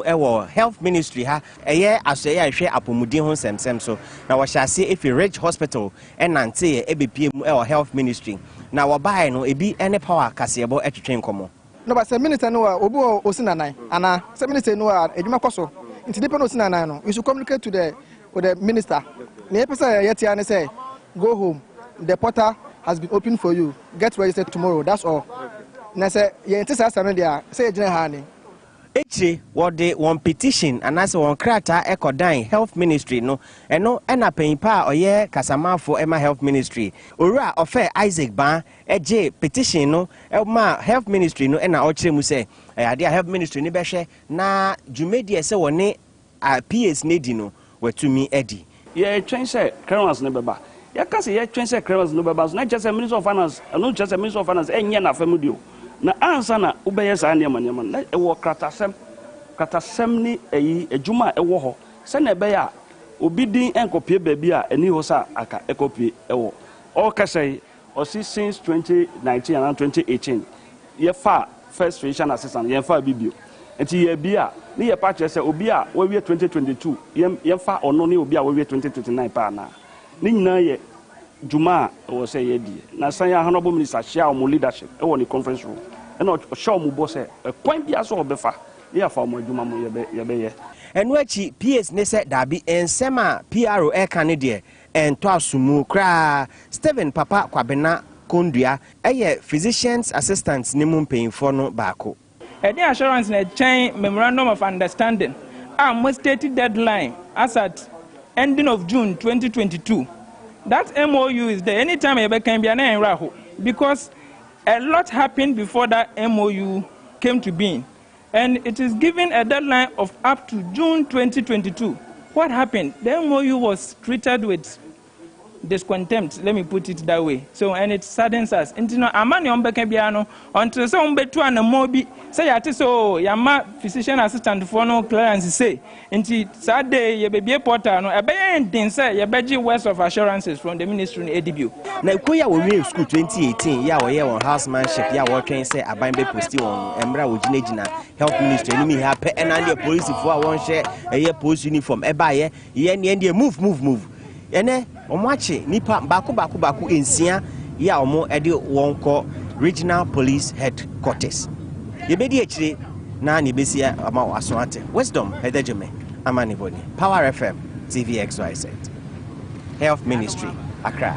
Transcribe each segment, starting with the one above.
Ewo Health Ministry ha eye asoye ahwe apomudi ho semsem so na wo hyase efi Ridge Hospital enante ebepie mu ewo Health Ministry na wo bae no ebi ene power kasebo etwetwe nkomo no ba se minister no obi osinanan ana se minister no edwuma koso nti depe no osinanan no you should communicate to the minister na epesa yetia ne say go home, the portal has been open for you, get registered tomorrow, that's all. Na say ye ntisa asame dia say ejine ha ni echi what the one petition and as one krata ekodan Health Ministry no eno ena penpa oye kasamafo Emma Health Ministry owura ofe Isaac Ban eje petition no Emma Health Ministry no ena ochire mu say ade Health Ministry ni behwe na dwumedi se woni PS nedi no watumi edi ye twen say clearance ne beba ya kase ye twen say clearance no beba so na just Minister of Finance no just Minister of Finance enye na famudio na ansa na ubeye sa ne manema na ewo kratasem ni eyi ejuma ewo ho se na ebe ya obi din enkopie baabi a eni ho sa aka ekopie ewo all kase osi since 2019 and 2018 ye fa first physician assistant ye fa bibio enti ye bia ni ye pa se obi a we 2022 ye fa ono ni obi a we 2029 pa na ni nyina ye juma o say ye die na san ya honorable minister share o leadership e won the conference room e no show mu bo say kwan bia so obefa ya fa mo juma mo ye be ye enu achi PS ne se dabi ensema PRO e kan de ento asumu kra Stephen Papa Kwabena Kondua eye physicians assistants ne mu payinfo no baako the assurance na chain memorandum of understanding most stated deadline as at ending of June 2022. That MOU is there anytime you can be an enraho because a lot happened before that MOU came to being, and it is given a deadline of up to June 2022. What happened? The MOU was treated with discontempt, let me put it that way. So, and it saddens us. Intino amani ombeke biano until so umbetu and mobi say ati so yama physician assistant for no clearance say inti Saturday ye baby portal no ebe ending say ye beji words of assurances from the ministry in ADBU. Na ikoya we school 2018 ya we on housemanship ya we train say aban be posti on emra wo ginagina Health Ministry ni mi ha pe and the police for won share ye post uniform e ba ye ne move ene omoache nipa baako ensia ya omo ede wonko regional police headquarters yebedi akire na ne besia ama aso ate wisdom hedejeme amani boni Power FM TVXYZ Health Ministry Accra.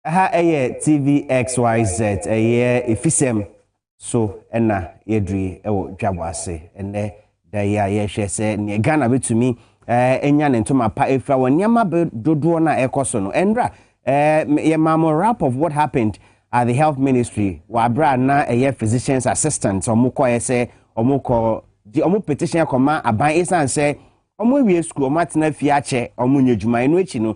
Aha TVXYZ Afisem so ena yedri ewo Dwaboase ene da ya hwe se ne Ghana betumi enya ne ntoma pa efra wonyama dodo na ekoso no endra ye mamo wrap of what happened at the Health Ministry wa bra na physicians assistants omukọ yese omukọ di omu petition akoma aban isan se omu wie school omatena fi ache omu nyedwuma enu echi no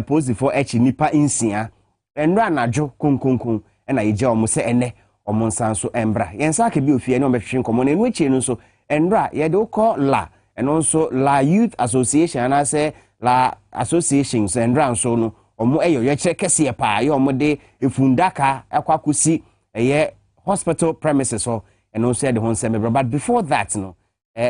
post for echi nipa insia enra najo kunkunkun ena yeje omo se ene omo nsan so embra yensa ke bi ofie ne omehwe nkomo ne no echi no so enra ye de ko la eno so la youth association na se la associations enra so no omo eyo ye kese pa ye omo de efundaka akwakosi eye hospital premises so eno so de hon se me but before that no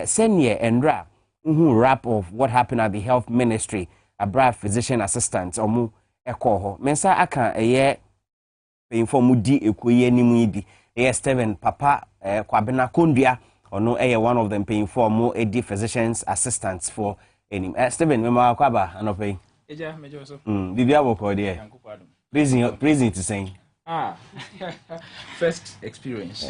senior enra wrap of what happened at the Health Ministry abra physician assistants omo ekoho mensa aka eye inform di ekoye nimu ibi eye Stephen Papa Kwabena Kondua ono eye one of them paying for more edi physicians assistants for any Stephen mema kwaba anope eja mejo so bibia boko de prison to say First experience.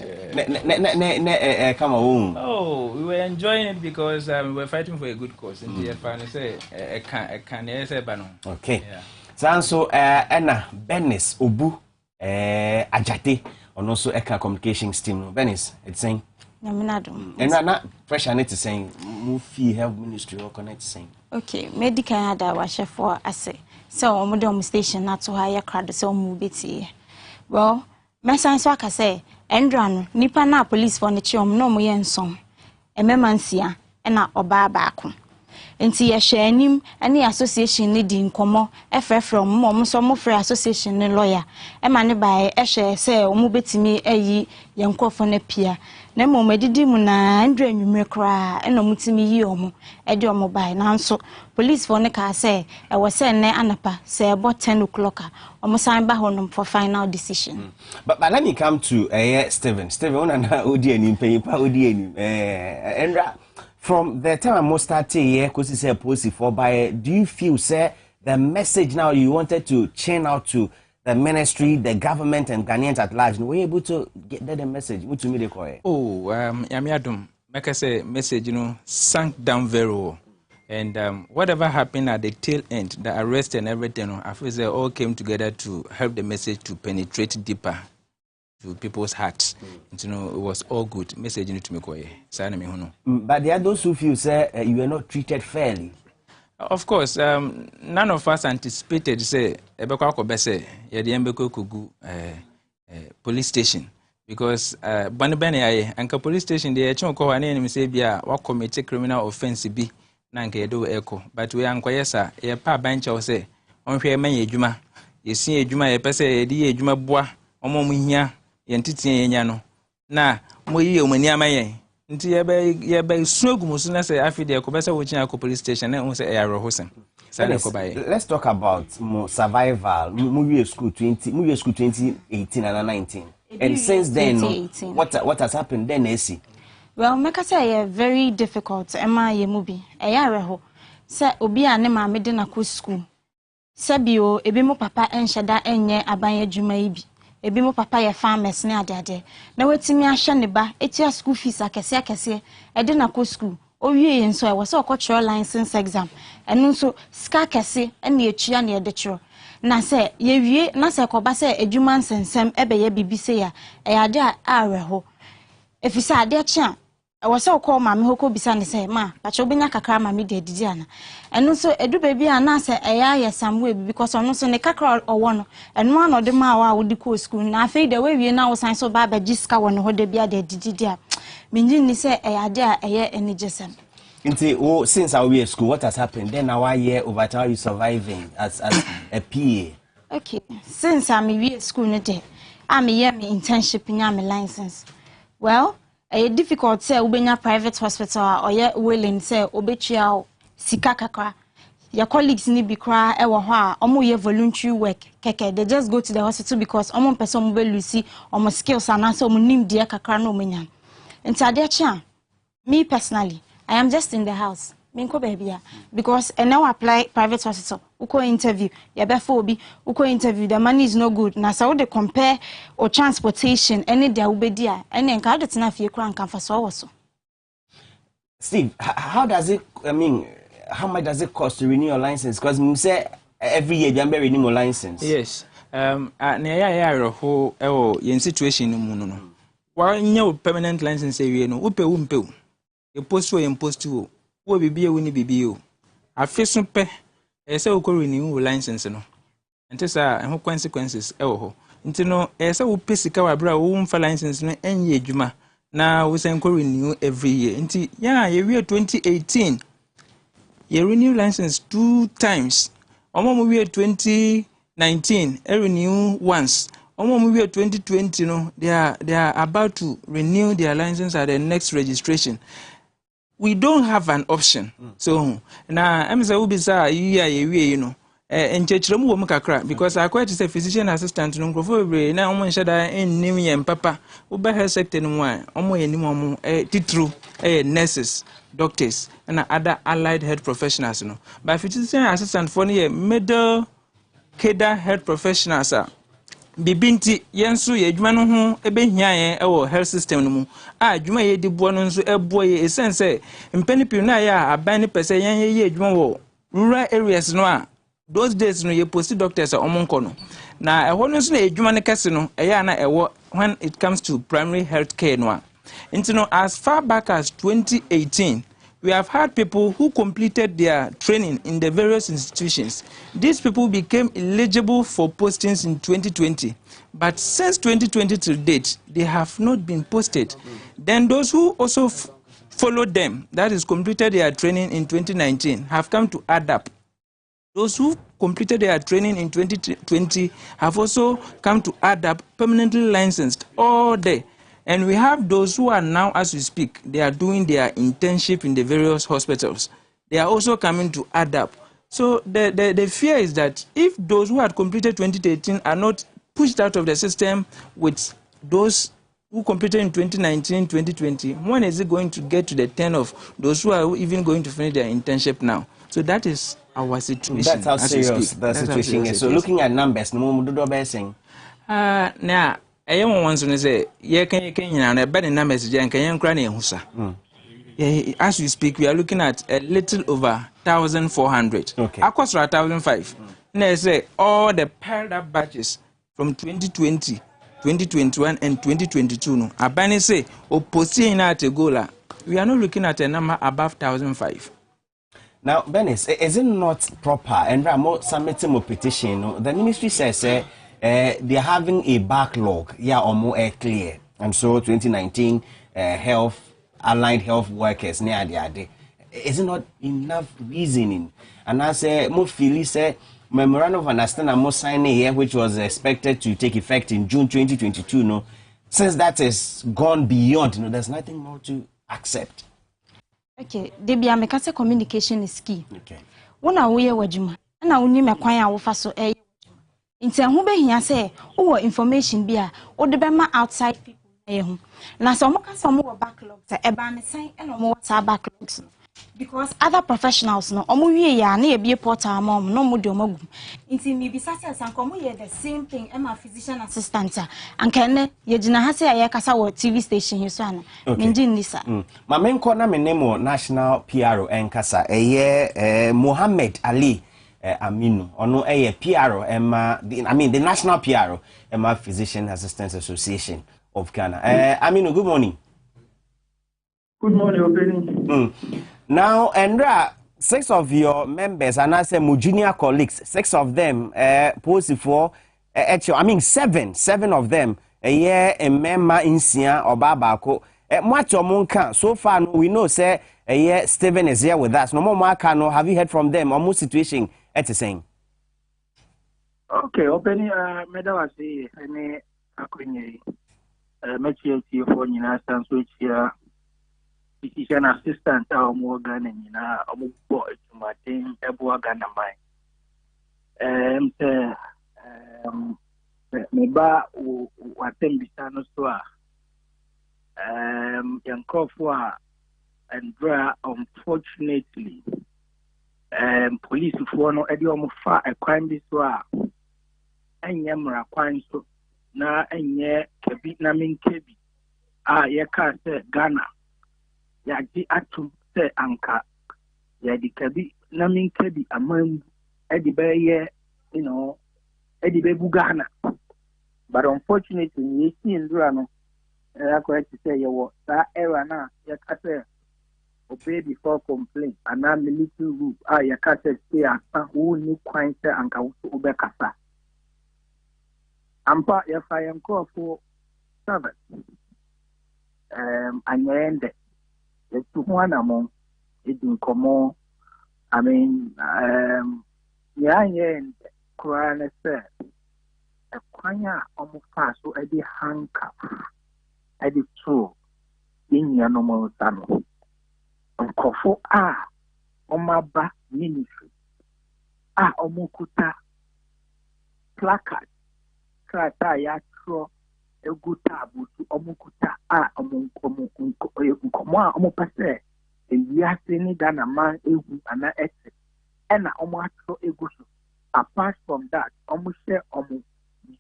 Come on. Oh, we were enjoying it because we were fighting for a good cause. And the fan say, I can say, okay. So, Anna, Benis, Ubu, Ajate, and also Eka Communications team. Benis, it's saying. And not pressure need to saying, move fee health ministry or connect saying. Okay, medical ada wa chef for ase. So, omodom station not to hire crowd so move it. Well, my science work I say, Endran, nipa na police for the chum no mo yen song. A memansia, and na oba baako. Enti ye share nim any association ni di nkomo efe from mom so mo free association ni lawyer. E ma ne ba e share say omo betimi ayi ye nkofo na pia. Na mo medidi mu na ndra nwumre kra e no mutimi yi omo e de omo bai na nso police for ne ka say e wo say ne anapa say about 10 o'clock omo san ba honom for final decision. But let me come to Steven una na odi ani pempa odi ani Endra. From the time I most started here, because it's a policy for by, do you feel, sir, the message now you wanted to chain out to the ministry, the government, and Ghanaians at large, were you able to get that message? What to me they call it? Oh, Yamiadum, like I say, message, sank down very well. And whatever happened at the tail end, the arrest and everything, I feel they all came together to help the message to penetrate deeper to people's hearts. It was all good. Message to me. But there are those who feel, sir, you were not treated fairly. Of course, none of us anticipated, say, police station. Because Banabene, and police station, the Chonko and enemy say, what commit criminal offense be, Nanke do echo. But we are Nkoyesa, a pa bench or say, on here, may Juma. You see a Juma, a pese, a Juma bois, or Momunia. Yentiti nyano na moyi omaniamaye nti yebe suogu musuna say afide akobesa wochina ko police station na won say ayaro hosen say ko baye. Let's talk about survival movie school 2018 and 19 and since then what has happened then AC. Well, make us say very difficult ema ye movie ayareho say obi a ne ma me de na ko school sabio ebi mo papa enhyeda enye aban adwuma ibi ebi mo papa ye farmers ne ade na wetimi ahye ne ba etia school fees akese e de na ko school o wie ye nso e wo se okotro license exam enu nso ska kese na etua na de tro na se ye wie na se ko ba se adwuma nsensem ebe ye bibise ya e ade a areho efisa ade chia e wo se ko ma me hoko bisa ne se ma pa cho benya kakra ma me de didi ana enu nso edu baby ana se e ya somewhere because onu so ne kakra owo no enu ano de ma wa wo di ko school na afei de we wie na wo san so ba ba giska wo no ho de bia de didi a menyi ni se e ade a eye enigesem. Nti since I was school, what has happened? Then now I hear over how you surviving as a PA. Okay, since I'm in school no day, I'm here my internship in my license. Well, a difficult say ubenya private hospital or ye willing say obetua sika kakra. Your colleagues need be cry e wo ho a omo ye voluntary work keke they just go to the hospital because omo person mo be lucy omo skills and so omo nim dia kakra no omenya. Nti ade cha me personally I am just in the house. Minko baby because and now apply private hospital. Uko interview. Ya before obi uko interview the money is no good. Na so they compare or transportation any dia ubedia. And then ka de na fie kra nkan fa so woso. Steve, how does it how much does it cost to renew your license? Because you say every year you renew your license. Yes. Na ya ho yen situation mu no. Wa nya permanent license we no. Upe. Impost to wo bibie wo ni bibie Afisem pe ese wo ko renew license no enti sa ho consequences e wo ho enti no ese wo pesika wa bra wo mfa license no enye adwuma na wo sen ko renew every year enti ya ye 2018 ye renew license 2 times omo mo 2019 renew once omo mo 2020 no they are about to renew their license at the next registration. We don't have an option. So na I'm say ubisa you know enchechiremu wo mukakra because I quite say physician assistant no grofo bebre na omo nhyeda ennim yem papa uba health sector no a omo yenim omo titru nurses doctors and other allied health professionals no but physician assistant for no middle cadre health professionals bibinti yensu ye adwuma no ho ebehia yen ewo health system no mu a adwuma ye di bo no nso ebo ye esense mpanipi na ya aban ne pese yen ye adwuma wo rural areas no a those days no ye post doctors omonko no na eho no nso na adwuma ne kese no eya na ewo when it comes to primary health care no a intino as far back as 2018 we have had people who completed their training in the various institutions. These people became eligible for postings in 2020. But since 2020 to date, they have not been posted. Then those who also followed them, that is completed their training in 2019, have come to add up. Those who completed their training in 2020 have also come to add up, permanently licensed all day. And we have those who are now, as we speak, they are doing their internship in the various hospitals. They are also coming to add up. So the fear is that if those who had completed 2018 are not pushed out of the system with those who completed in 2019, 2020, when is it going to get to the turn of those who are even going to finish their internship now? So that is our situation. That's how serious the situation is. So looking at numbers, no more do saying. Now, I am one to say, yeah, can you a better numbers, and can you cry husa? As we speak, we are looking at a little over 1,400. Okay. Across 1,005. Now say all the piled up batches from 2020, 2021, and 2022. No, Abani say, opposing at a goal. We are not looking at a number above 1,005. Now, Benis, is it not proper? And Ramo submitting more petition. No? The ministry says they are having a backlog. Yeah, or more clear. And so 2019 allied health workers near the day. Is it not enough reasoning? And I say, more feel say memorandum of understanding more signing here, which was expected to take effect in June 2022. No, since that is gone beyond, there's nothing more to accept. Okay, Debia make us communication is key. Okay. One away wajuma. Na uni me kwan ya wo fa so eh. Nti ho be hia say wo information bia wo de be ma outside people eh ho. Na so mo ka so mo backlogs e ba me sen e no mo WhatsApp backlogs no. Because other professionals no omo wie ya na e bie portal ma omo no mo de omo gum. Nti me bi sa say sanko ye the same thing e ma physician assistant and can ye gina ha say ye kasa wo TV station here so ana. Menji nisa. Ma menko na me name national PRO enkasa MOHAMMED Ali AMINU ono PRO the national PRO Physician Assistants Association of Ghana. AMINU, good morning. Good morning, Obeni. Now, Andra, 6 of your members, and I say my junior colleagues, 6 of them posted for, 7 of them, a member in Sia or Babako. Much or Monka, so far we know, say, Stephen is here with us. No more Marcano, have you heard from them or more situation at the same? Okay, Obeni, Medawa say, any Aquini, Metri for United which here. Physician assistant or more Ghana or boy to my team, Eboa Ghana mine. Meba watem bisano soa. Yankofwa and draw unfortunately. Police for no edio fa a crime biswa. And yamra crime so na and ye kebi namin kebi. Yaka se Ghana. Yaji atum se anka yadi kabi namin kabi amam edibe edibe bugana, but unfortunately we see in Durano correct to say you that era na yakase obey before complaint and now military rule yakase say asa who ni kwan se anka wo obekasa ampa ya fire call for 7 anyende to one among it in common. I mean, and Koran said, a quanya almost fast so at the handcuff at the true in your normal son. Unkofo Omaba ministry Omukuta placard Krata Yatro. Eguta butu omukuta omupase ewiase ni Ghana man egu ana ese ena omuatro eguso. Apart from that share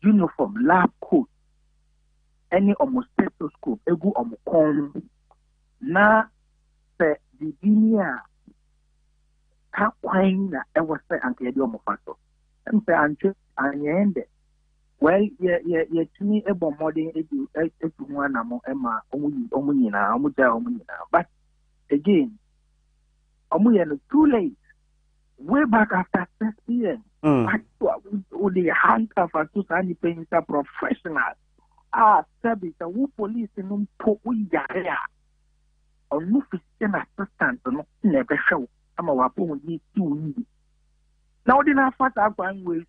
uniform, lab coat, any stethoscope, egu omukon. Na se bibinia ka kwan na ewo se anke yedi omufaso. Mpe anche anyende. Well, ye tuni ebo modern edu mwana mo ema omunyina omunyina. But again, omuyeno too late. Way back after 6 years. With the handcuff to any paying professional. Service who police in we yarea. Or no physician assistant no never show. I'm a weapon with you. Now then I fast up one way.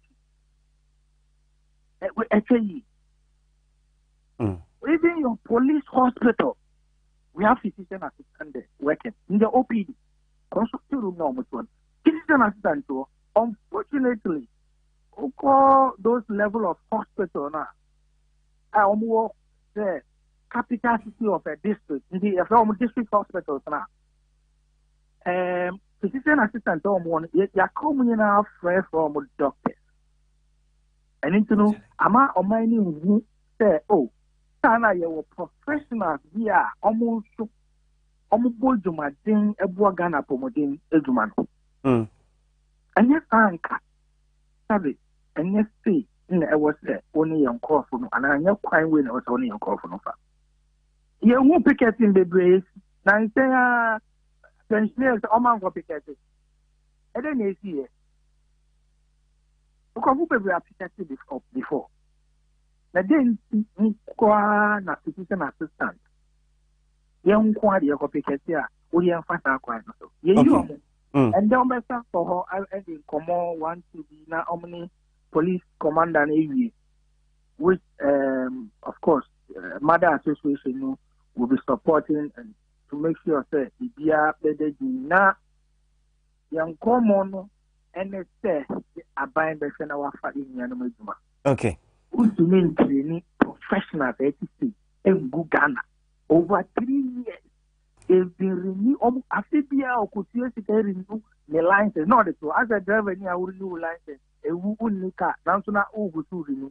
Even your police hospital, we have physician assistant there working in the OPD. Consulting room no much one. Physician assistant too. Unfortunately, those level of hospital now. I almost the capital city of a district. In the district hospitals now. Physician assistant one. You come in now fresh from doctors. And into no, ama omani who say, oh, sana you professionals here almost boy jumadin ebuwa Ghana pomodin ejumano. And yes, anka, sabi, and yes, see, I was there only young call for no, and I know quite when I was only young call for no. You won't pick it in the brace. Now, say, pensioners, Oman for pick it. I don't see it. Because we have picked it before. Now, then, na physician assistant. Young quality of pick it here, we have fast acquired. You and then for her, I come on want to be now omni police commander Navy, which of course Mother Association will be supporting and to make sure that the beer better na young common and say abide the our fighting yanuma. Okay. Who's to mean training professional ATC in Ghana over 3 years. If they renew, Afibia or could you renew the license? Not the two. As a driver, I will renew license. A woman car. Now to not over to renew.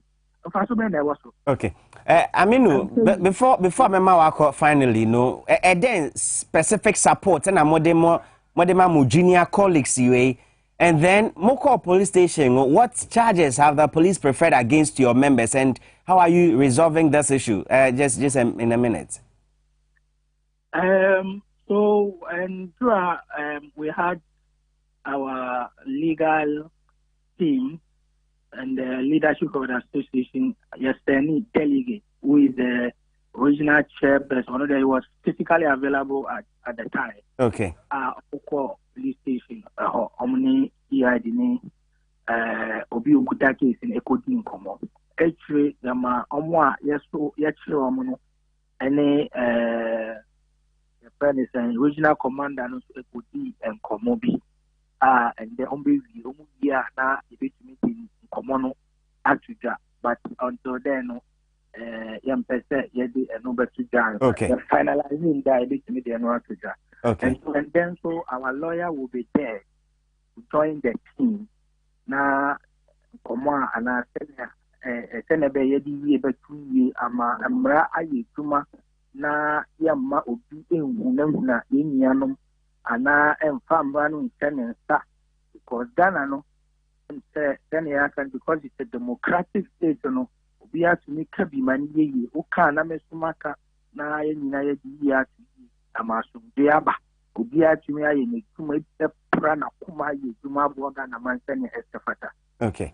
Okay. Aminu, before my mouth finally, no, then specific support and a more junior colleagues you, and then Moko police station. What charges have the police preferred against your members, and how are you resolving this issue? Just in a minute. So we had our legal team and the leadership of the association yesterday delegate who is the original chairperson. He was physically available at the time. Okay. Police station. Omni EID Obi Okuta case in Ekoti Nkomo. Actually, Yama Omwa Yachiro any friend is an original commander no Ekoti and Komobi. And the Ombi Omuya na debate meeting Komono Atuja. But until then, Yam Pese Yedi and Obatuja. Okay. Finalizing the debate meeting and Atuja. Okay. And then so our lawyer will be there to join the team. Na Komoa and I Senebe Yedi Yebatu ama Amra Ayetuma na Yama Obi Unamuna Yanum ana emfamba no ntene nsa because Ghana no say because it's a democratic state no obi atumi ka bi mani ye o ka na mesumaka na ye nyina ye di ya amaso de aba obi atumi aye ne tuma pra na kuma ye tuma bo Ghana man sene estafata. Okay.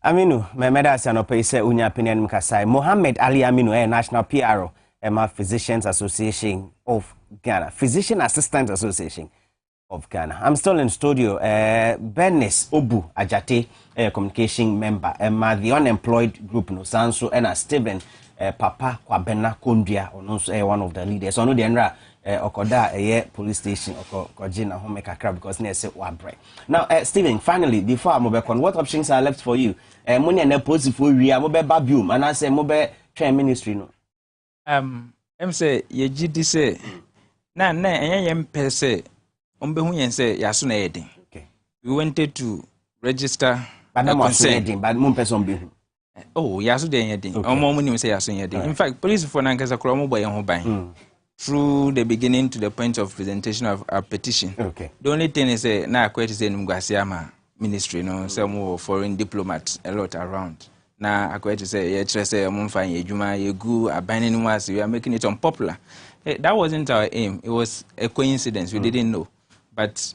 Aminu, memeda sanope se unya opinion mkasai. Mohammed Ali Aminu, National PRO, Physicians Association of Ghana, Physician Assistant Association of Ghana. I'm still in studio. Bernice Obu Ajate, communication member, the unemployed group no Sanso and Stephen Papa Kwabena Kondria, one of the leaders. So no the enra Okoda police station Kojina Homeka Crab because near say Wabre. Now Stephen, finally before I move on, what options are left for you? Money and positive for we are mobile babium and I say mobile train ministry no. Say ye gidi say na yem per se ombehu yen say yaso na yedin. Okay. We wanted to register but na mo but mum person behu. Oh, yasu de yedin. Omo muni say yasu yedin. In fact, police for nankasa kromo boy ho ban. Through the beginning to the point of presentation of our petition. Okay. The only thing is na akwet say Mugasiama ministry no some foreign diplomats a lot around. Na akwet say ye try say omfa yedwuma yegu aban ni was we are making it unpopular. That wasn't our aim. It was a coincidence. We didn't know. But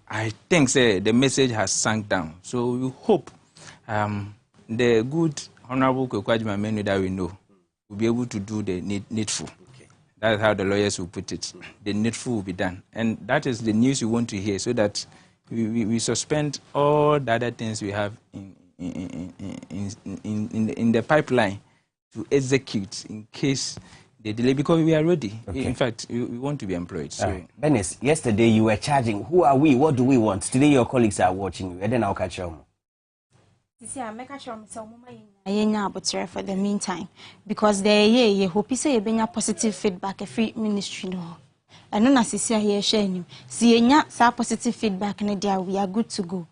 I think say the message has sunk down. So we hope the good honorable MAHAMMED that we know will be able to do the needful. That's how the lawyers will put it. The needful will be done. And that is the news we want to hear so that we suspend all the other things we have in the pipeline to execute in case they delay, because we are ready. Okay. In fact, we want to be employed. So. Dennis, yesterday you were charging. Who are we? What do we want? Today your colleagues are watching you. And then I'll catch you. For the meantime, because they hope say positive feedback every ministry no. And then as here sharing see positive feedback we are good to go.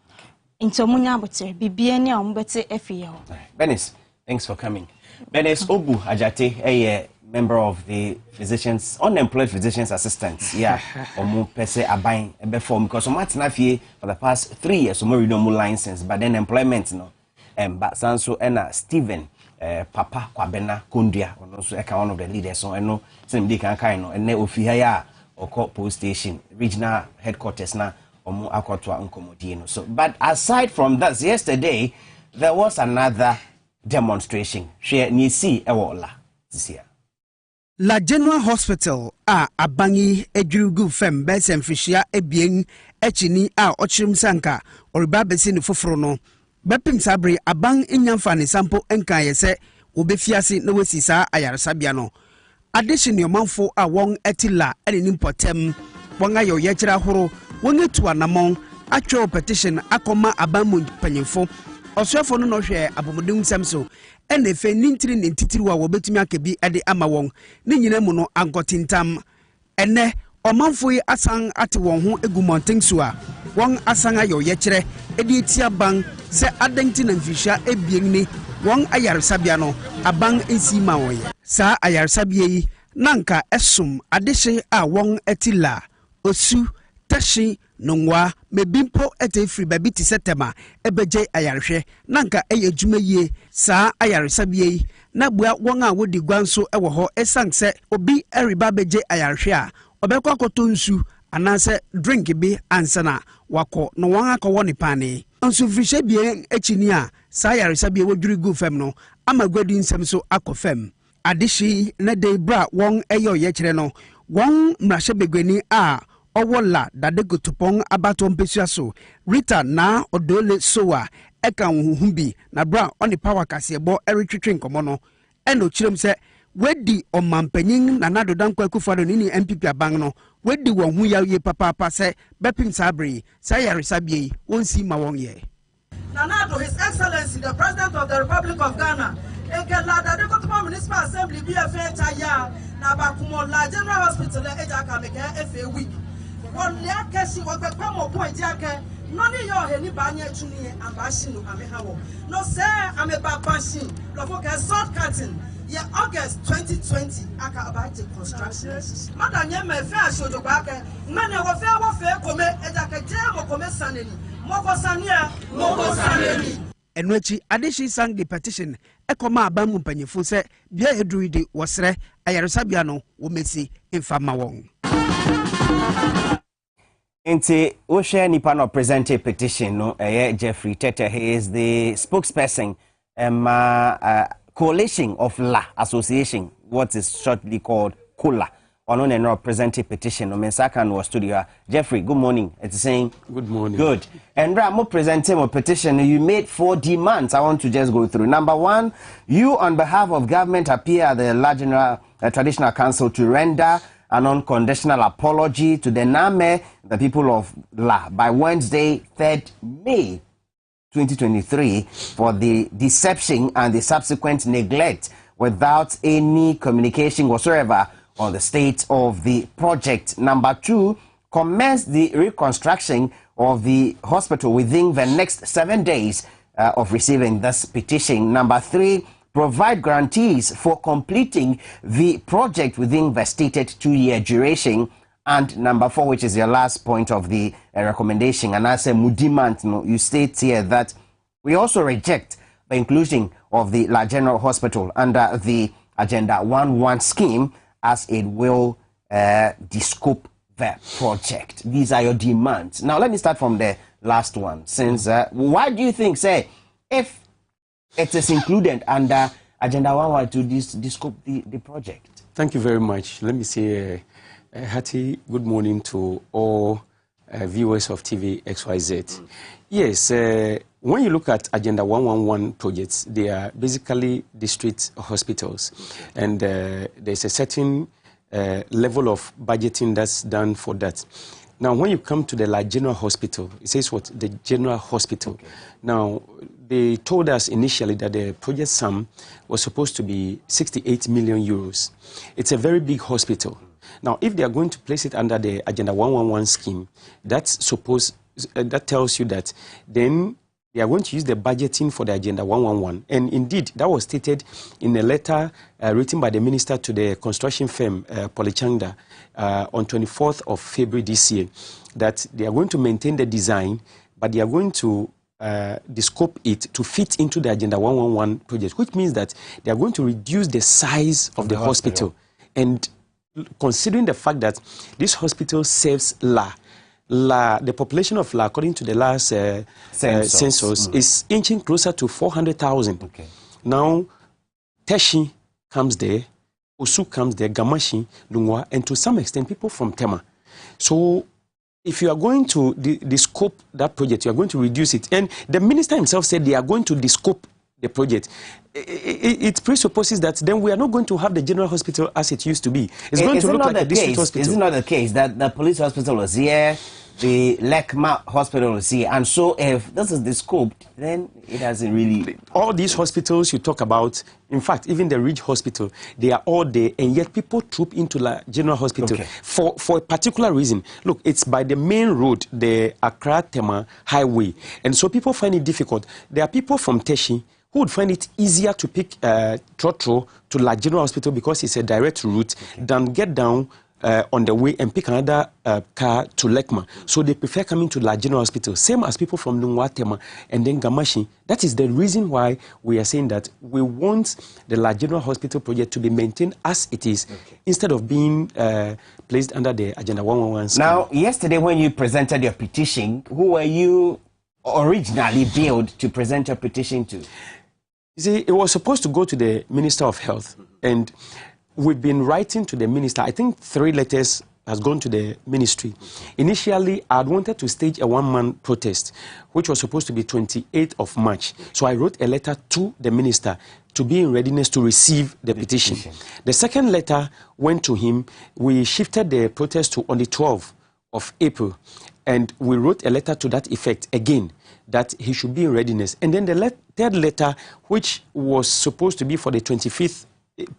Into munya butere bibie ne ombete efie ho. Benis, thanks for coming. Benis Obu Ajate, a member of the physicians, unemployed physicians assistants. Yeah, omu pese abain ebe form because omatina fie for the past 3 years omo renew mo license, but then employment no. But Sanso ena Stephen Papa Kwabena Kundria, also one of the leaders. So I know some day can kind and ne ofihaya or court post station, regional headquarters na omu akotwa unkomodino. So, but aside from that, yesterday there was another demonstration. Share ni si ewola this year. La General Hospital a abangi edrugu fem besem fishia ebien echini a ochirim sanka oriba besi ni foforo no. Bepim sabre abang inyamfa ne sample enka yese obefiase na wesisa ayaresabia no addition yomanfo a won etila ene nimpotem won ayo yechira horo won etu anamon atwa petition akoma abamu panyefo osuafo no hwe abomodin samso ene fe nintiri ne ntitiri wa wobetumi akabi ade ama won ne nyina mu no ankotintam ene omanfo yi asan ate won ho egumonten so a won asan ayo yechire edi etia bang se adenti na mfisha ebien ni won ayaresabia no abang ensi ma woye sa ayaresabia yi nanka esum adehye a won etila osu tashi nwa mebimpo etefri babi ti setema ebeje ayarehwe nanka eyejuma yie sa ayaresabia yi na bua won a wodi gwanso ewo ho esanse obi eriba beje ayarehwe a obekwa akoto nsu anase drink bi ansana wako no wan akọwọ ni pane nso frishe bien echini a sa yaresabia wodwiri gu fem no amagwadi nsem so akọfem adeshi na de bra won eyo ye kire no won mrahye begwani a owola dadegotopon abato mpesua so Rita na odole soa eka huhu bi na bra oni power kasebo eretwetwe nkomo no eno kirem se wedi omampanyin na nadodan kwakufa do ni MPP abang no wedi won hu ya ye papa se bepim sabre sa yaresabie wonsi ma won ye Nanado, His Excellency the President of the Republic of Ghana ekela da de kotomo municipal assembly bi efe taya na bakumo la General Hospital ejaka meke efe week won le akesi wopekwa mo point yake noni yo he ni banye tuni ambashi no amehawo no say ameba passion lofo ke short cutting. Yeah, August 2020, aka about the construction. Madam Yeme fair show the back. Many of fair come edaka jam come saneni. Moko sania, moko saneni. Enwechi adeshi sang the petition ekoma abamu panyefo se bia edruide wosre ayaresabia no wo mesi infama won. Inti Oshe nipa no present a petition no Jeffrey Tete. He is the spokesperson Coalition of La Association, what is shortly called COLA. On and present a petition. No Mensaka was studio. Jeffrey, good morning. It's saying good morning. Good. And Ramo presenting a petition. You made 4 demands. I want to just go through. Number 1, you on behalf of government appear at the La General Traditional Council to render an unconditional apology to the Name, the people of La, by Wednesday, 3rd May 2023 for the deception and the subsequent neglect without any communication whatsoever on the state of the project. Number 2, commence the reconstruction of the hospital within the next 7 days of receiving this petition. Number 3, provide guarantees for completing the project within the stated 2-year duration. And number 4, which is your last point of the recommendation, and as a mudimant, you state here that we also reject the inclusion of the La General Hospital under the Agenda 1.1 scheme, as it will descope the project. These are your demands. Now, let me start from the last one. Since why do you think, say, if it is included under Agenda 1.1 to descope the project? Thank you very much. Let me say a hearty good morning to all viewers of TV XYZ. Yes, when you look at Agenda 111 projects, they are basically district hospitals. And there's a certain level of budgeting that's done for that. Now, when you come to the La General Hospital, it says what? The General Hospital. Okay. Now, they told us initially that the project sum was supposed to be 68 million euros. It's a very big hospital. Now, if they are going to place it under the Agenda 111 scheme, that tells you that then they are going to use the budgeting for the Agenda 111. And indeed, that was stated in a letter written by the minister to the construction firm, Polychanda, on 24th of February this year, that they are going to maintain the design, but they are going to descope it to fit into the Agenda 111 project, which means that they are going to reduce the size of the hospital. And considering the fact that this hospital serves the population of La, according to the last census, is inching closer to 400,000. Okay. Now, Teshi comes there, Osu comes there, Gamashi, Lungwa, and to some extent, people from Tema. So, if you are going to descope that project, you are going to reduce it. And the minister himself said they are going to descope the project. It presupposes that then we are not going to have the general hospital as it used to be. It's going to look like a district hospital. Is it not the case that the police hospital was here, the Lekma hospital was here, and so if this is the scope, then it hasn't really... All these hospitals you talk about, in fact, even the Ridge Hospital, they are all there, and yet people troop into the general hospital for a particular reason. Look, it's by the main road, the Accra-Tema highway, and so people find it difficult. There are people from Teshi who would find it easier to pick Trotro to La General Hospital because it's a direct route than get down on the way and pick another car to Lekma. So they prefer coming to La General Hospital, same as people from Nungwatema and then Gamashi. That is the reason why we are saying that we want the La General Hospital project to be maintained as it is, instead of being placed under the Agenda 111 scheme. Now, yesterday when you presented your petition, who were you originally billed to present your petition to? You see, it was supposed to go to the Minister of Health, and we've been writing to the minister. I think 3 letters has gone to the ministry. Initially, I had wanted to stage a one-man protest, which was supposed to be 28th of March. So I wrote a letter to the minister to be in readiness to receive the petition. The second letter went to him. We shifted the protest to on the 12th of April, and we wrote a letter to that effect again, that he should be in readiness. And then the third letter, which was supposed to be for the 25th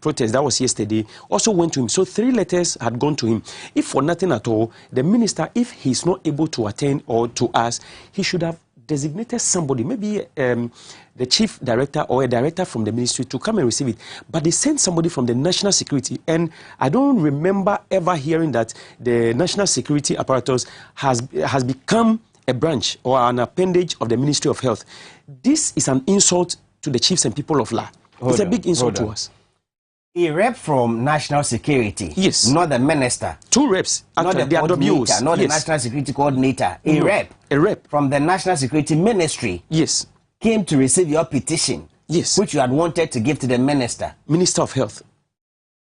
protest, that was yesterday, also went to him. So 3 letters had gone to him. If for nothing at all, the minister, if he's not able to attend or to us, he should have designated somebody, maybe the chief director or a director from the ministry to come and receive it. But they sent somebody from the national security, and I don't remember ever hearing that the national security apparatus has become a branch or an appendage of the Ministry of Health. This is an insult to the chiefs and people of La. It's a big insult to us. A rep from national security. Yes. Not the minister. 2 reps. Actually, not the coordinator, not the national security coordinator. A rep. A rep. From the national security ministry. Yes. Came to receive your petition. Yes. Which you had wanted to give to the minister. Minister of Health.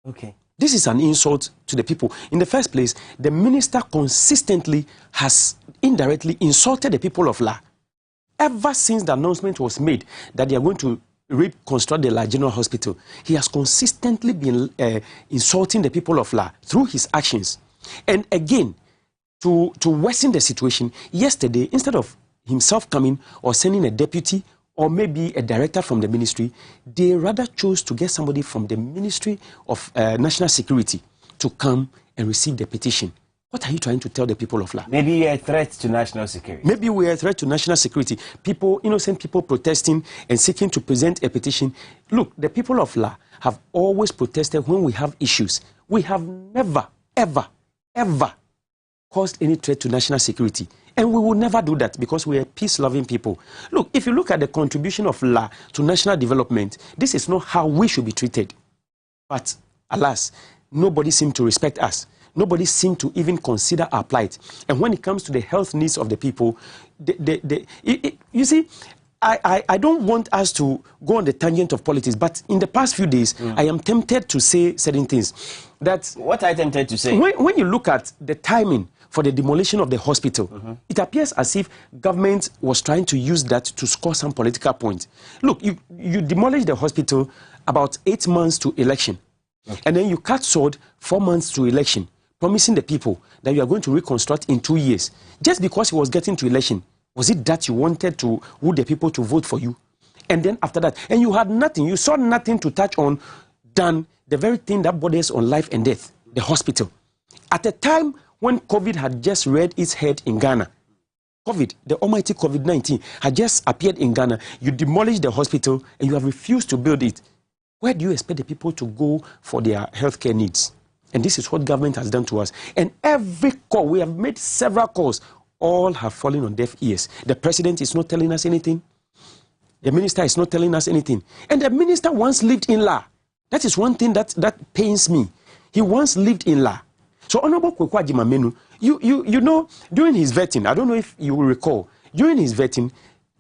Okay. This is an insult to the people. In the first place, the minister consistently has indirectly insulted the people of La. Ever since the announcement was made that they are going to reconstruct the La General Hospital, he has consistently been insulting the people of La through his actions. And again, to worsen the situation, yesterday, instead of himself coming or sending a deputy or maybe a director from the ministry, they rather chose to get somebody from the Ministry of National Security to come and receive the petition. What are you trying to tell the people of La? Maybe you're a threat to national security. Maybe we are a threat to national security. People, innocent people protesting and seeking to present a petition. Look, the people of La have always protested when we have issues. We have never, ever, ever caused any threat to national security. And we will never do that because we are peace-loving people. Look, if you look at the contribution of La to national development, this is not how we should be treated. But alas, nobody seems to respect us. Nobody seems to even consider our plight. And when it comes to the health needs of the people, you see, I don't want us to go on the tangent of politics, but in the past few days, I am tempted to say certain things. What are you tempted to say? When you look at the timing for the demolition of the hospital, it appears as if government was trying to use that to score some political points. Look, you demolished the hospital about 8 months to election. Okay. And then you cut sword 4 months to election, promising the people that you are going to reconstruct in 2 years. Just because he was getting to election, was it that you wanted to woo the people to vote for you? And then after that, and you had nothing, you saw nothing to touch on than the very thing that borders on life and death, the hospital. At a time when COVID had just reared its head in Ghana, the almighty COVID-19 had just appeared in Ghana, you demolished the hospital and you have refused to build it. Where do you expect the people to go for their healthcare needs? And this is what government has done to us. And every call, we have made several calls, all have fallen on deaf ears. The president is not telling us anything. The minister is not telling us anything. And the minister once lived in La. That is one thing that pains me. He once lived in La. So Honorable Kwekwaji MAHAMMED, you know, during his vetting, I don't know if you will recall, during his vetting,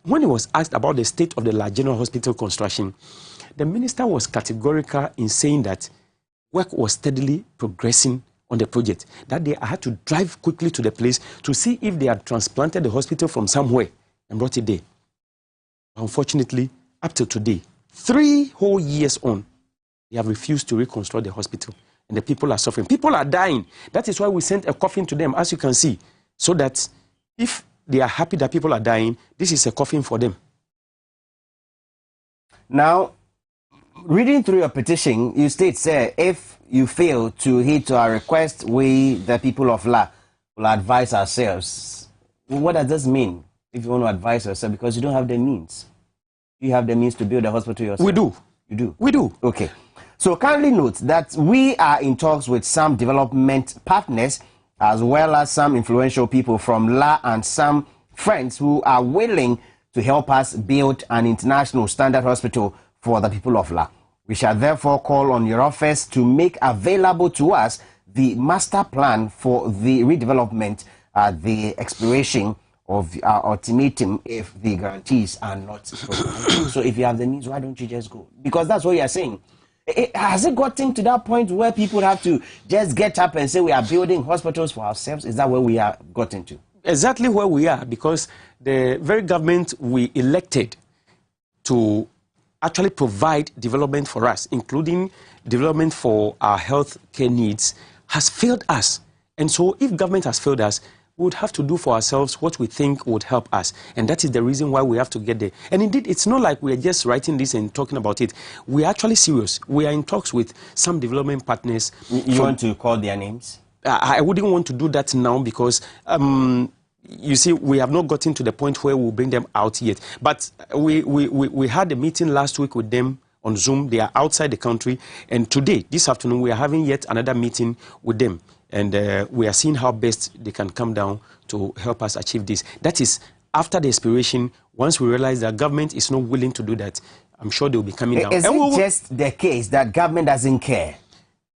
when he was asked about the state of the La General Hospital construction, the minister was categorical in saying that work was steadily progressing on the project, that they had to drive quickly to the place to see if they had transplanted the hospital from somewhere and brought it there. Unfortunately, up till today, 3 whole years on, they have refused to reconstruct the hospital. And the people are suffering. People are dying. That is why we sent a coffin to them, as you can see, so that if they are happy that people are dying, this is a coffin for them. Now, reading through your petition, you state, sir, if you fail to heed to our request, we, the people of La, will advise ourselves. What does this mean, if you want to advise yourself? Because you don't have the means. You have the means to build a hospital yourself. We do. You do? We do. Okay. So kindly note that we are in talks with some development partners, as well as some influential people from La and some friends who are willing to help us build an international standard hospital for the people of La. We shall therefore call on your office to make available to us the master plan for the redevelopment at the expiration of our ultimatum if the guarantees are not provided. So if you have the means, why don't you just go? Because that's what you are saying. Has it gotten to that point where people have to just get up and say we are building hospitals for ourselves? Is that where we are gotten to? Exactly where we are, because the very government we elected to actually provide development for us, including development for our health care needs, has failed us. And so if government has failed us, we would have to do for ourselves what we think would help us. And that is the reason why we have to get there. And indeed, it's not like we are just writing this and talking about it. We are actually serious. We are in talks with some development partners. You want to call their names? I wouldn't want to do that now because, you see, we have not gotten to the point where we'll bring them out yet. But we had a meeting last week with them on Zoom. They are outside the country. And today, this afternoon, we are having yet another meeting with them. And we are seeing how best they can come down to help us achieve this. That is, after the expiration, once we realize that government is not willing to do that, I'm sure they will be coming down. Is it just the case that government doesn't care?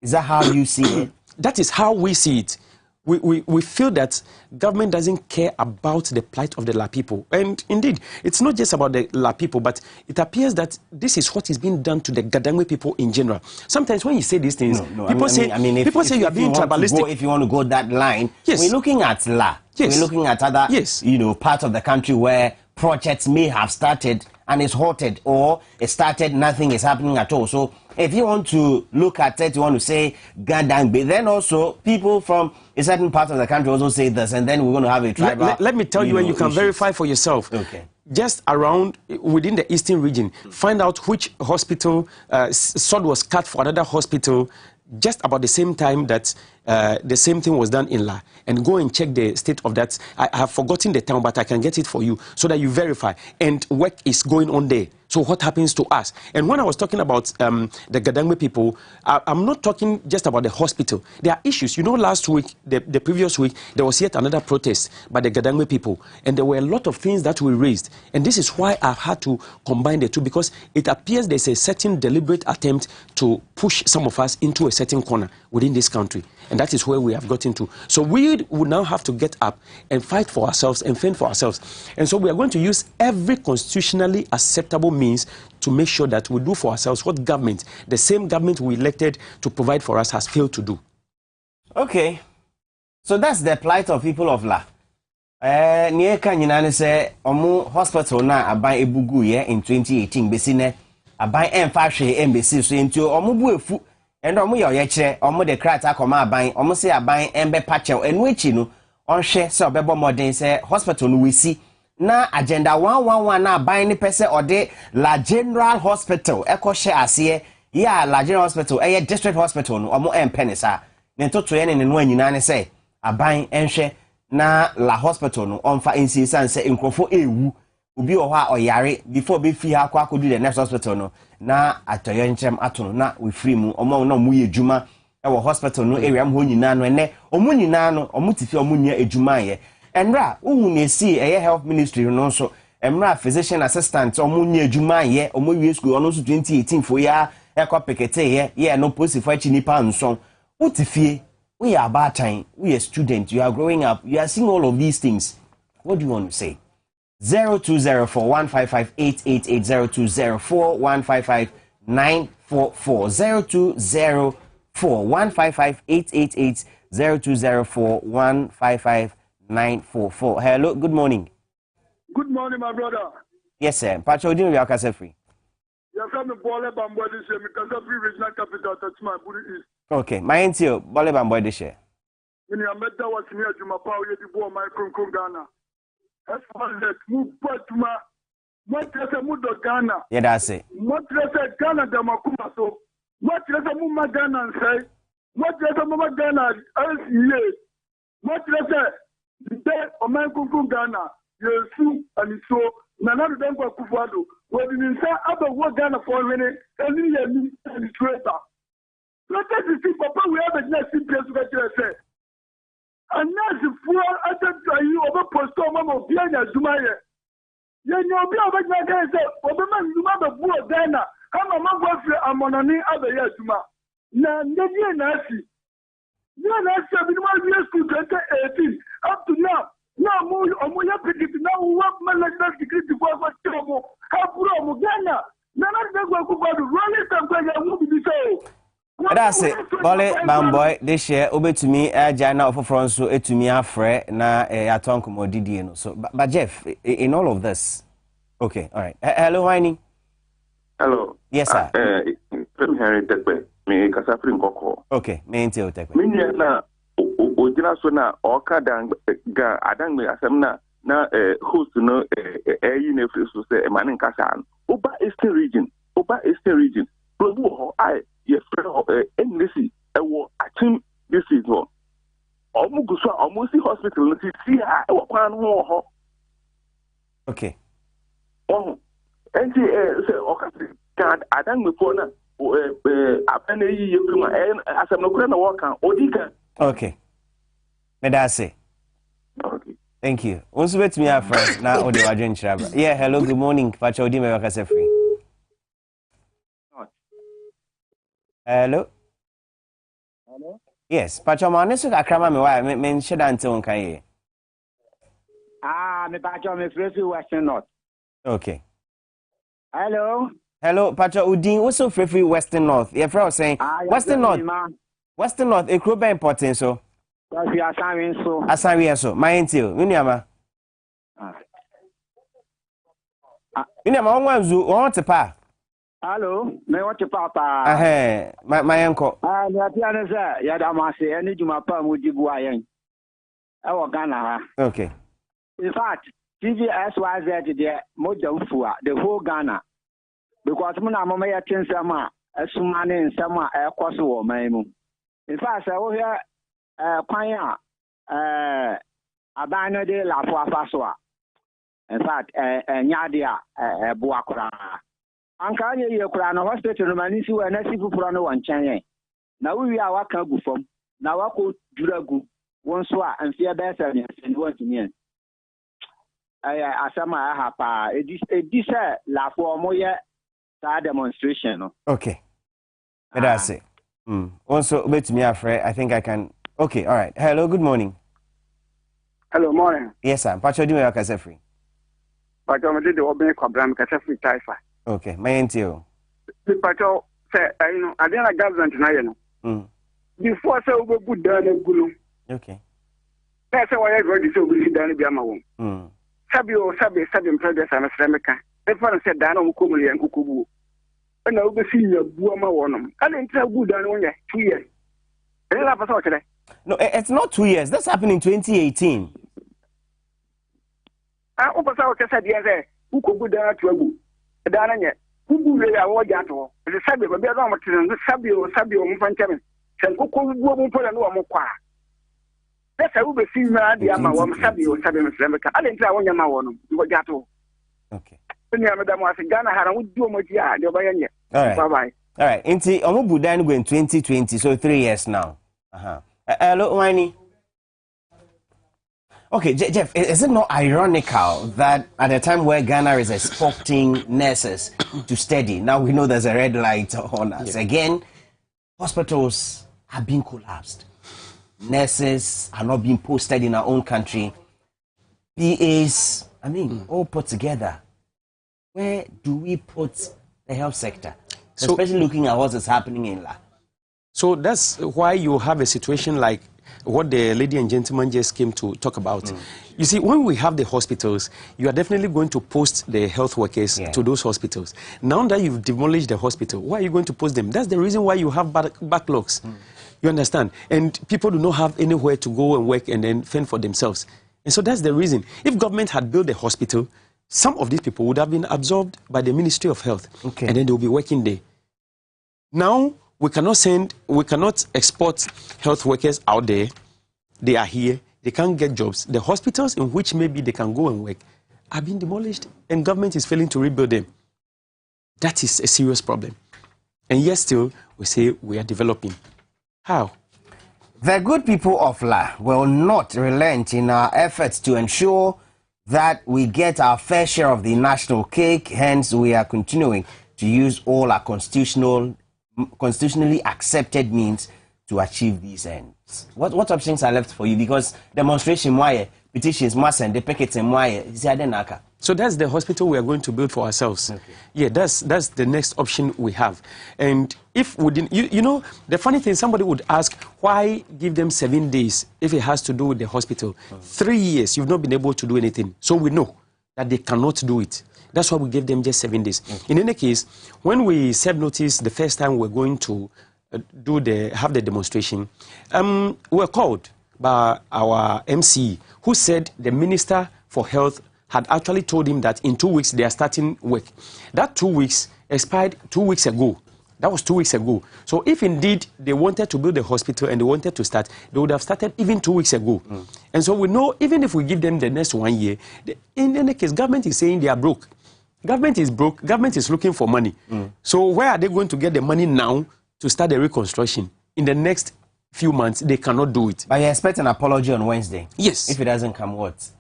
Is that how you see it? That is how we see it. We feel that government doesn't care about the plight of the La people. And indeed, it's not just about the La people, but it appears that this is what is being done to the Gadangwe people in general. Sometimes when you say these things, people say you are being tribalistic. If you want to go that line, yes. We're looking at La. Yes. We're looking at other parts of the country where projects may have started and it's halted, or it started, nothing is happening at all. So if you want to look at it, you want to say Gadangbe, then also people from a certain part of the country also say this, and then we're going to have a tribal. Let me tell you, and you can verify for yourself. Okay. Just around within the eastern region, find out which hospital sword was cut for another hospital just about the same time that the same thing was done in La, and go and check the state of that. I have forgotten the town, but I can get it for you so that you verify. And work is going on there. So what happens to us? And when I was talking about the Gadangme people, I'm not talking just about the hospital. There are issues. You know, last week, the previous week, there was yet another protest by the Gadangme people. And there were a lot of things that we raised. And this is why I've had to combine the two, because it appears there's a certain deliberate attempt to push some of us into a certain corner within this country. And that is where we have gotten to. So we will now have to get up and fight for ourselves and fend for ourselves. And so we are going to use every constitutionally acceptable means to make sure that we do for ourselves what government, the same government we elected to provide for us, has failed to do. Okay. So that's the plight of people of La. Nieka nyinane se omu hospital na aban ebugu ye in 2018 besine aban emfa hwe embassy so enti omu bu efu endo omu ye kire omu de krata akoma aban omu se aban embe pachew enu echi no onhwe se obebo modern se hospital no wesi na agenda 111 na aban ni pese ode La General Hospital ekohye ase ya La General Hospital district hospital no omu empenisa ne toto ye ne no anyinane se aban enhwe na La Hospital no onfa NC sanse enkrofo ewu obi o ha oyare before be fi ha kwa kodu the next hospital no na atoyo nchem atono na we free mu omo na mu ye ejuma e wo hospital no area ho nyina no ene omu nyina no omu tifi omu nya ejuma ye enra uhu na esi eye health ministry no so emra physician assistant omu nya ejuma ye omu wie school ono so 2018 fo ya e ko pekete ye no posi fo achi nipa nson utifie. We are about time. We are students. You are growing up. You are seeing all of these things. What do you want to say? 0204-155-888. 0204-155-944. 0204-155-888. 0204-155-944. Hello. Good morning. Good morning, my brother. Yes, sir. Pacho, do you know your free? You're from the Bole Bamboy this year because of free regional capital. That's my booty is. Okay, my auntie, Bole Bamboy this year. When you met that was near Juma Power, you did my Kung Ghana. As far as that, move but to my what is a mood of Ghana? Yeah, that's it. What is a Ghana Damakuma so? What is a Muma Ghana and say? What is a Mama Ghana as ye? What is a day of my Kung Ghana? You're soon and so. Nana de Denko Kufado, where you say other work Ghana for a minute, and you are traitor. Let us see, Papa, we have a next place to get say. And now, if we are at you over Posto Mamma, Piana Zumaya, you know, be over there, say, for the man, you have a poor Ghana, I'm a man for a money other year Zuma. Now, Nadia Nasi. You are not 7 years to 2018 up to now. No, I'm not predicting now what management degree to go for trouble. How pro Ghana? None of them go to roll it and go to the show. That's it. Bole Bamboy, this year, over to me, Jana of France, so it to me, Afre, na Atonko Modidi. So, but Jeff, in all of this, okay, all right. Hello, Winnie. Hello. Yes, sir. From Henry Tekwe, me Kasafrin Koko. Okay, me into Tekwe. Minya ojina so na oka dan ga adan me asem na host no eyi na free so say emane nkasa oba eastern region probu ho ai ye free NDC e wo atim this is no omuguso omusi hospital no si ha e wo kwan ho. Okay. Oh enti say oka kan adan me fo na apene yi ye free ma asem no kura na wo kan odika. Okay. Medase. Okay. Thank you. Also bet me friend na odi wajen chiraba. Yeah, hello, good morning. Pacha odi me wakase free. Hello. Hello. Yes, Pacha mane so akrama me wa me sheda nte won kan ye. Me Pacha me free Western North. Okay. Hello. Hello, Pacha Udin also free Western North. Yeah, friend saying Western North. Western North e kro be important so. We are saying so. Asanwi so. My until. Miniama. Miniama onwanzu won tepa. Hello. Me want to papa. My uncle. Me atiane say ya da mase eni juma pa mu dibu ayen. E wo Ghana ha. Okay. In fact, TVSYZ there mo jamfua the whole Ghana. Because muna mama ya tinsama esumane nsɛm a ɛkɔ so wɔ man mu. In fact, we hear kwan a aban no de lafo afa so a. In fact, nyade a boa kora. Anka ye kora no hospital no mani si we na si fufuro no won nkyɛn. Na we a waka gu fam, na wako duragu won so a amfia bɛsɛ ne sɛ won tumi. Asama ha pa edi sɛ lafo mo ye that demonstration no. Okay. That's it. Also, wait me afraid. I think I can. Okay, all right. Hello, good morning. Hello, morning. Yes, sir. Pacho, do you have a free? Pacho, I did the open program, free taifa. Okay, my NTO. Pacho, say, you know, I didn't like government now, Before, so we put down a gulu. Okay. That's why I got this over the Danny Biama. Sabio, Sabin Progress and America. Everyone said, Dano Mukumuli and Kukubu. And I will see your Buama one. I didn't tell good than 2 years. No, it's not 2 years. That's happened in 2018. I almost said, yes, who could go down to a book. Dana, who really are all yato. The Sabio, but they're not Sabio, Mufantamin. San Kuku won't put a normal qua. That's how we see the Ama Sabio, Sabin America. I didn't tell Yama one, you were yato. Okay. Madam was in Ghana, I would do much. Yeah, all right. All right. Inti Omubu dan go in 2020, so 3 years now. Hello, Winnie. Okay, Jeff, is it not ironical that at a time where Ghana is exporting nurses to study, now we know there's a red light on us. Again, hospitals have been collapsed. Nurses are not being posted in our own country. PAs, all put together. Where do we put the health sector? Especially looking at what is happening in La. So that's why you have a situation like what the lady and gentleman just came to talk about. You see, when we have the hospitals, you are definitely going to post the health workers to those hospitals. Now that you've demolished the hospital, why are you going to post them? That's the reason why you have backlogs. You understand? And people do not have anywhere to go and work and then fend for themselves. And so that's the reason. If government had built the hospital, some of these people would have been absorbed by the Ministry of Health. Okay. And then they'll be working there. Now, we cannot export health workers out there. They are here. They can't get jobs. The hospitals in which maybe they can go and work are being demolished and government is failing to rebuild them. That is a serious problem. And yet still, we say we are developing. How? The good people of La will not relent in our efforts to ensure that we get our fair share of the national cake. Hence, we are continuing to use all our constitutionally accepted means to achieve these ends. What options are left for you? Because demonstration, petitions, mass and the pickets and so that's the hospital we are going to build for ourselves. Okay. Yeah, that's the next option we have. And if we didn't, you know, the funny thing, somebody would ask, why give them 7 days if it has to do with the hospital? 3 years, you've not been able to do anything. So we know that they cannot do it. That's why we gave them just 7 days. In any case, when we served notice the first time we're going to have the demonstration, we were called by our MC, who said the Minister for Health had actually told him that in 2 weeks they are starting work. That 2 weeks expired 2 weeks ago. That was 2 weeks ago. So if indeed they wanted to build a hospital and they wanted to start, they would have started even 2 weeks ago. And so we know even if we give them the next 1 year, in any case, government is saying they are broke. Government is broke. Government is looking for money. So where are they going to get the money now to start the reconstruction? In the next few months, they cannot do it. But you expect an apology on Wednesday? Yes. If it doesn't come, what?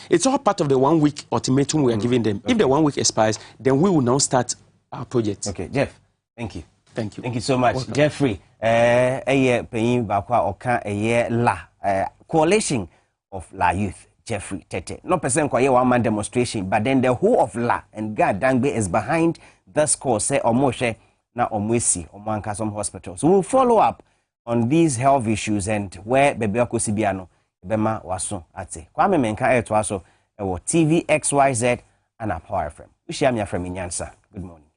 It's all part of the 1 week ultimatum we are giving them. Okay. If the 1 week expires, then we will now start our project. Okay, Jeff, thank you. Thank you. Thank you so much. Welcome. Jeffrey, coalition of La Youth, Jeffrey Tete. No person kwa 1 man demonstration, but then the whole of La and God Dangbe is behind this cause. Say Omoshe na Omwesi, Omanka some hospitals. So we'll follow up on these health issues and where Bebeako Sibiano Bema Waso Ate. Kwame Menka Etwaso, TV XYZ and a Power FM. We share me from Inyansa. Good morning.